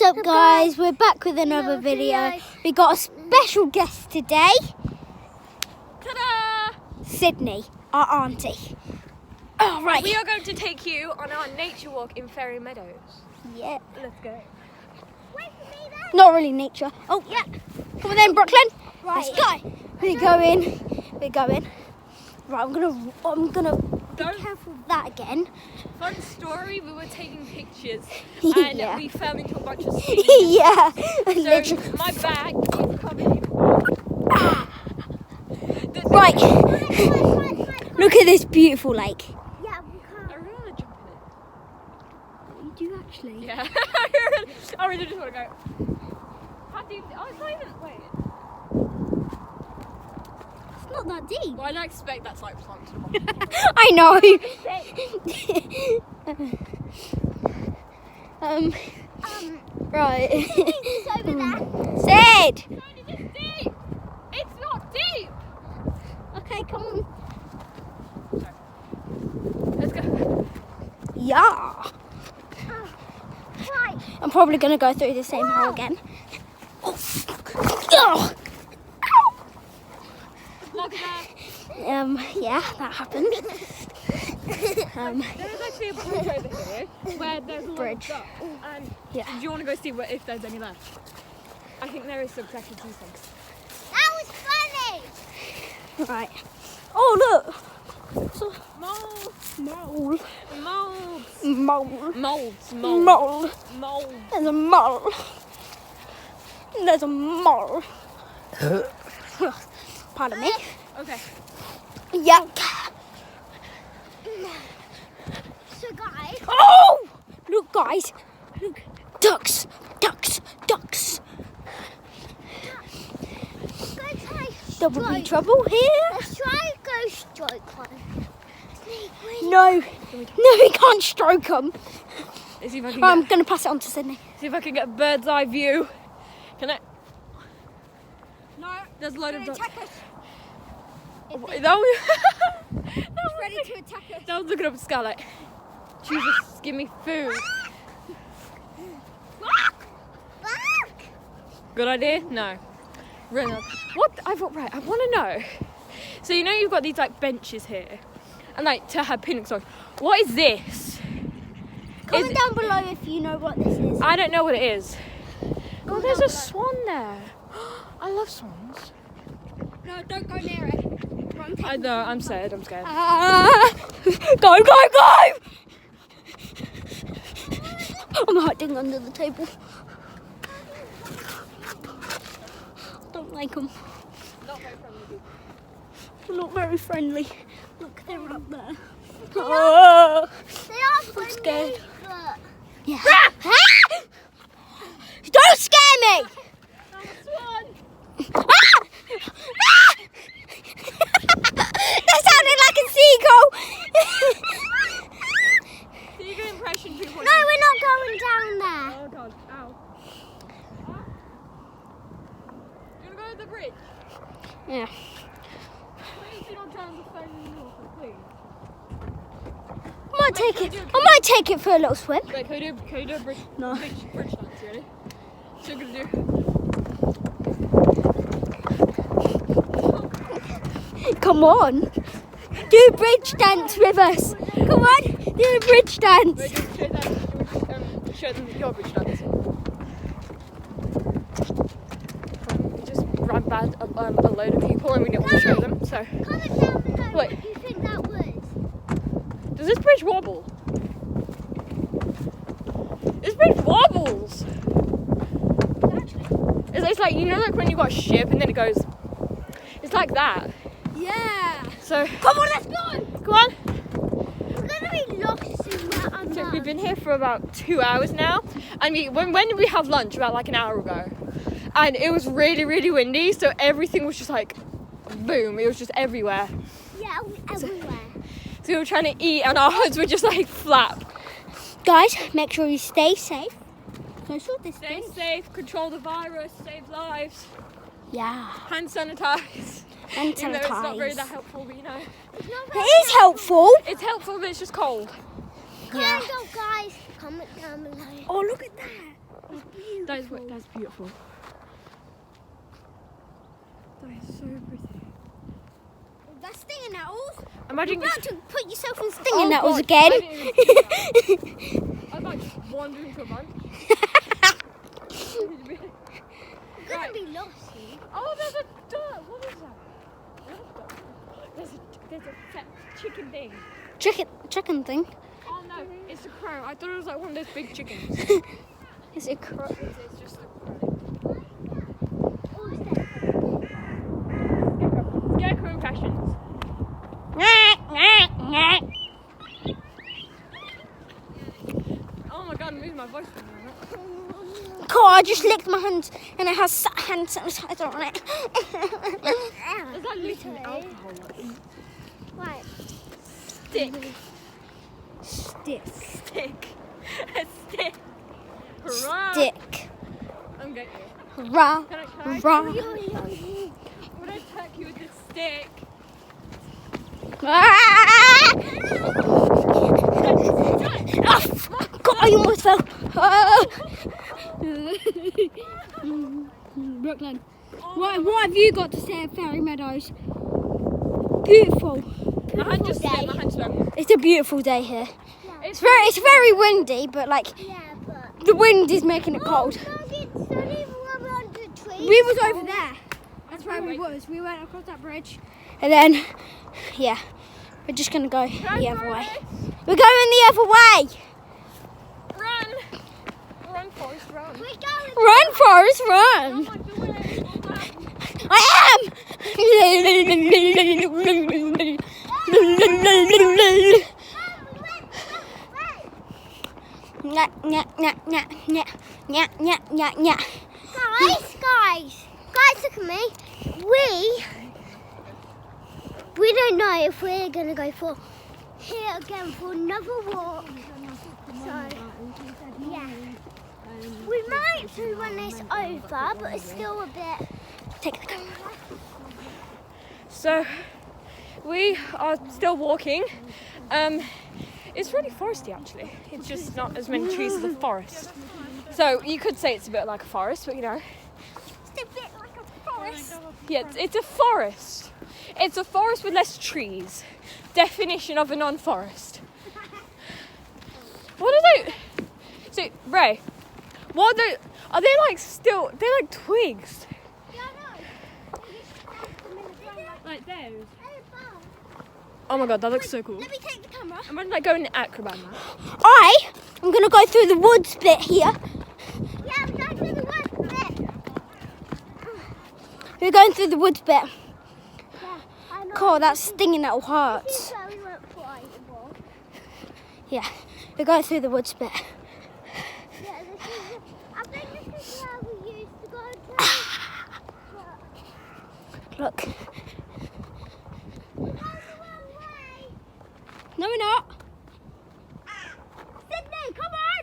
up guys, we're back with another video. We got a special guest today. Ta-da! Sydney, our auntie. Oh, right. We are going to take you on our nature walk in Ferry Meadows. Yeah. Let's go. Wait for me then. Not really nature. Oh, yeah. Come on then, Brooklyn. Right. Let's go. We're going. Right, I'm gonna be careful of that again. Fun story, we were taking pictures and Yeah. we fell into a bunch of streams. Yeah. So my bag is covered in Right. Look at this beautiful lake. Yeah, we can't. I really want to jump in You do actually. it. Yeah. I really just want to go. How deep? Oh, it's not even. Wait. It's not that deep. Well, I don't expect that's like plumped. I know. Right. It's over there. Sid. It's deep. It's not deep. Okay, come on. Let's go. Yeah. Right. I'm probably gonna go through the same hole again. Oh. Look at that. Yeah, that happened. There's actually a bridge over here where there's a lot Bridge. of ducks. And Yeah. do you want to go see if there's any left? I think there is some second see things. That was funny. Right. Oh look. So, Mold. mole. Molds. Mole. Molds. Mole. Mold. There's a mole. There's a mole. Pardon me. Okay. Yuck. So guys, Oh! Look, guys. Look. Ducks. Ducks. Ducks. let's go try Double B stroke. trouble here. Let's try go stroke one. No. No, we can't stroke them. Let's see if I can I'm get, going to pass it on to Sydney. see if I can get a bird's eye view. Can I? No. There's a load of ducks. Attack us. That was, Ready to attack us. that was looking up at Scarlett. Jesus, give me food. Back. Good idea? No. Really not. What? I want to know. So you know you've got these like benches here, and like to have picnics on. What is this? Comment down below if you know what this is. I don't know what it is. Oh, there's a swan there. I love swans. No, don't go near it. I know. I'm scared. I'm scared. Go, go, go! I'm hiding under the table. Don't like them. Not very friendly. Look, they're up there. Oh, They are friendly. scared. But yeah. Don't scare me! That sounded like a seagull. Seagull impression 2.0. no, we're not going down there. Oh god. Ow. You wanna go to the bridge? Yeah. Please do not turn the phone in the water, please. I might take it for a little swim. Wait, can we do a bridge? No. Bridge dance, ready? So we're gonna do. Come on. Do a bridge dance with us. Come on. Do a bridge dance. Wait, show them your bridge dance. We just ran past a load of people and we didn't want to show them, so. Comment down below Wait. what you think that was. Does this bridge wobble? This bridge wobbles! It's like, you know, like when you got a ship and then it goes. It's like that. Yeah. So, Come on, let's go. go on. We're gonna be lost in that So unknown. we've been here for about 2 hours now. And when did we have lunch? About like an hour ago. And it was really, really windy. So everything was just like, boom. It was just everywhere. Yeah, everywhere. So we were trying to eat and our hoods were just like flap. Guys, make sure you stay safe. Social Stay distance. safe, control the virus, save lives, Yeah. hand sanitize. And Even though it's not very sanitize. that helpful, but you know. It's not It very is helpful. It's helpful, but it's just cold. Kind of, guys. Comment down below. Oh, look at that. It's beautiful. That's beautiful. That is so pretty. That's stinging nettles. Imagine You're about to put yourself in stinging nettles God, again. I didn't even see that. I was like wandering into a bunch. We're gonna be lost here. Oh, there's a duck. What is that? There's a fat chicken thing. Chicken thing. Oh no, it's a crow. I thought it was like one of those big chickens. Is it crow? It's just a crow. Scarecrow fashions. Oh my god, I'm losing my voice for a moment. Cool, I just licked my hand and it has hand sanitizer on it. Is that literally alcohol? Right. Stick. Stick. Stick. A stick. Hurrah. Stick. I'm getting you. Hurrah. Can I Hurrah. would I attack you with this stick? Ah! God, I almost fell. Brooklyn, what have you got to say at Ferry Meadows? Beautiful. My hand just slipped. My hand slipped. It's a beautiful day here. It's very windy, but like Yeah, but. the wind is making it cold. Sunny were on the tree. We was over there. That's where we was. We went across that bridge, and then yeah, we're just gonna go the other way. We're going the other way. Run! Run, Forrest, run. We're going. Run, Forrest, run! Oh, do it. I am. Guys, look at me. We don't know if we're gonna go for here again for another walk. So yeah, we might do when it's over, but it's still a bit. Take the camera. So, we are still walking. It's really foresty actually. It's just not as many trees as a forest. So you could say it's a bit like a forest, but you know. It's a bit like a forest. Yeah, it's a forest. It's a forest with less trees. Definition of a non-forest. What are they? So, Ray, what are they like still, they're like twigs. Like those. Oh my god, that looks so cool. Let me take the camera. I'm gonna like go in acrobat now. I'm gonna go through the woods bit here. Yeah, we're going to the woods bit. We're going through the woods bit. Yeah, I know. Cool, that's stinging little This hearts. is where we went for a walk. Yeah, we're going through the woods bit. Yeah, I think this is where we used to go to. Look. We're going the wrong way. No, we're not. Sydney, come on!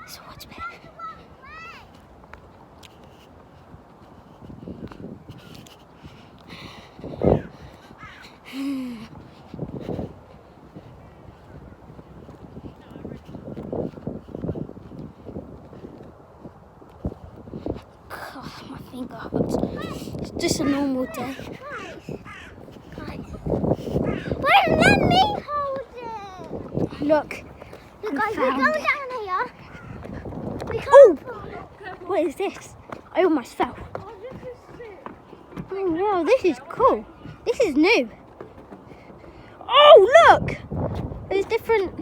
It's a woods bit. The wrong way. God, my finger hurts. It's just a normal day. Guys. Wait, let me hold it. Look. Look, guys, we're found going it. down here. We Oh! can't. What is this? I almost fell. Oh, this is sick. Oh, wow, this is cool. This is new. Oh, look! There's different...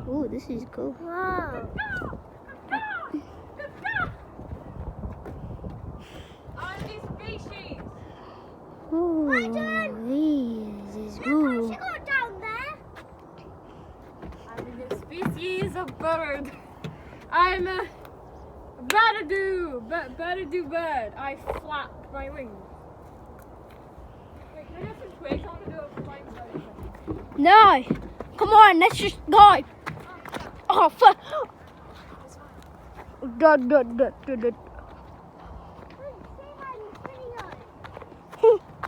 Oh, this is cool. Wow. Aunty species. Oh, this is cool. She got down there. I'm a species of bird. I'm a bird. I flap my wings. Wait, can I have some twigs? I want to do a flying side. No! Come on, let's just go! Oh, fuck!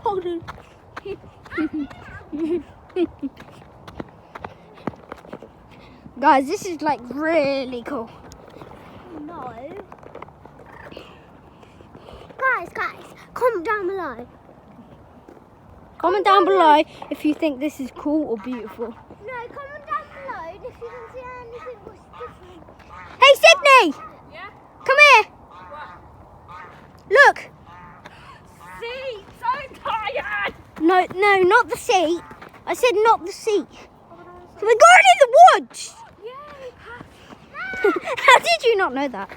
Hold it. Guys, this is like really cool. No. Guys, comment down below. Comment down below if you think this is cool or beautiful. No, comment down below if you can see anything was different. Hey, Sydney! Yeah? Come here! Look! See, so tired. No, not the seat. I said not the seat. So we're going in the woods! Yay! How did you not know that?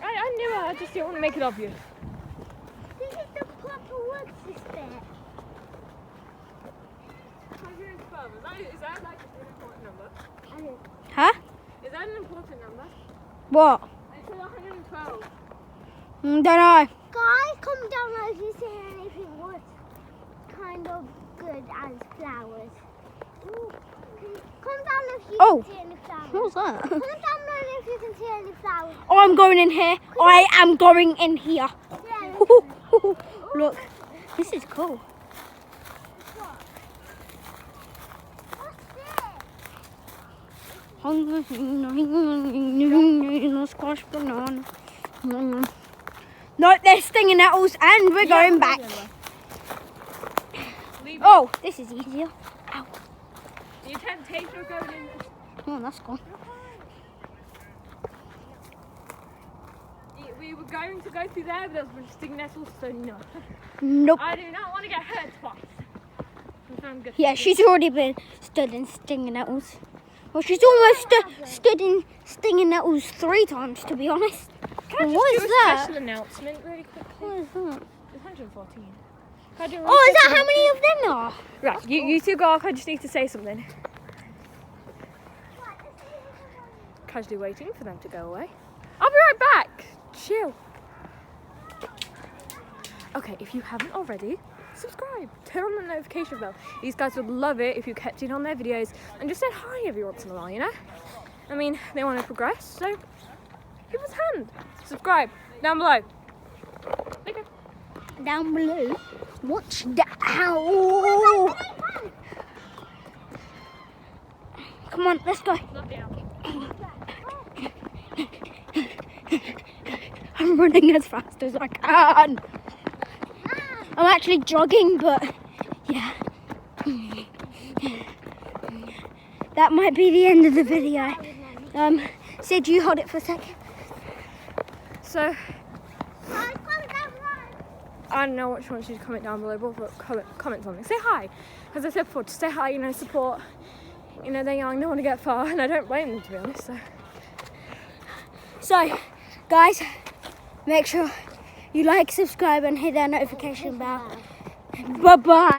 I knew it. I just didn't want to make it obvious. This is the proper woods, this bit. 112. Is that like an important number? Huh? Is that an important number? What? I said 112. Don't know. Guys, comment down below if you see anything was kind of good as flowers. Ooh. Comment down if you Oh. can see any flowers. What was that? Comment down below if you can see any flowers. Oh, I'm going in here. I am going in here. Yeah. Look, this is cool. What's this? Squash banana. No, they're stinging nettles, and we're going back. Leave Oh, this is easier. Ow. the temptation of going in. Oh, that's gone. We were going to go through there, but there was a bunch of stinging nettles, so no. Nope. I do not want to get hurt twice. I'm good. Yeah, she's already been stood in stinging nettles. Well, she's almost stood in stinging nettles 3 times, to be honest. Can I just What do is a that? special announcement really quickly? What is that? It's 114. Can I do one Oh, is that special how many of them are? Right, you two go off. I just need to say something. Casually waiting for them to go away. I'll be right back. Chill. Okay, if you haven't already, subscribe. Turn on the notification bell. These guys would love it if you kept in on their videos and just said hi every once in a while, you know? I mean, they want to progress, so give us a hand. Subscribe. Down below. Okay. Down below. Watch that. Ow. Come on, let's go. Not down. I'm running as fast as I can. I'm actually jogging, but yeah. That might be the end of the video. Sid, you hold it for a second. So, Guys, comment down below. I don't know which one should comment down below, but comment something. Say hi. As I said before, just say hi, you know, support. You know, they're young, they want to get far, and I don't blame them, to be honest. So, guys, make sure you like, subscribe, and hit that notification bell. Bye-bye.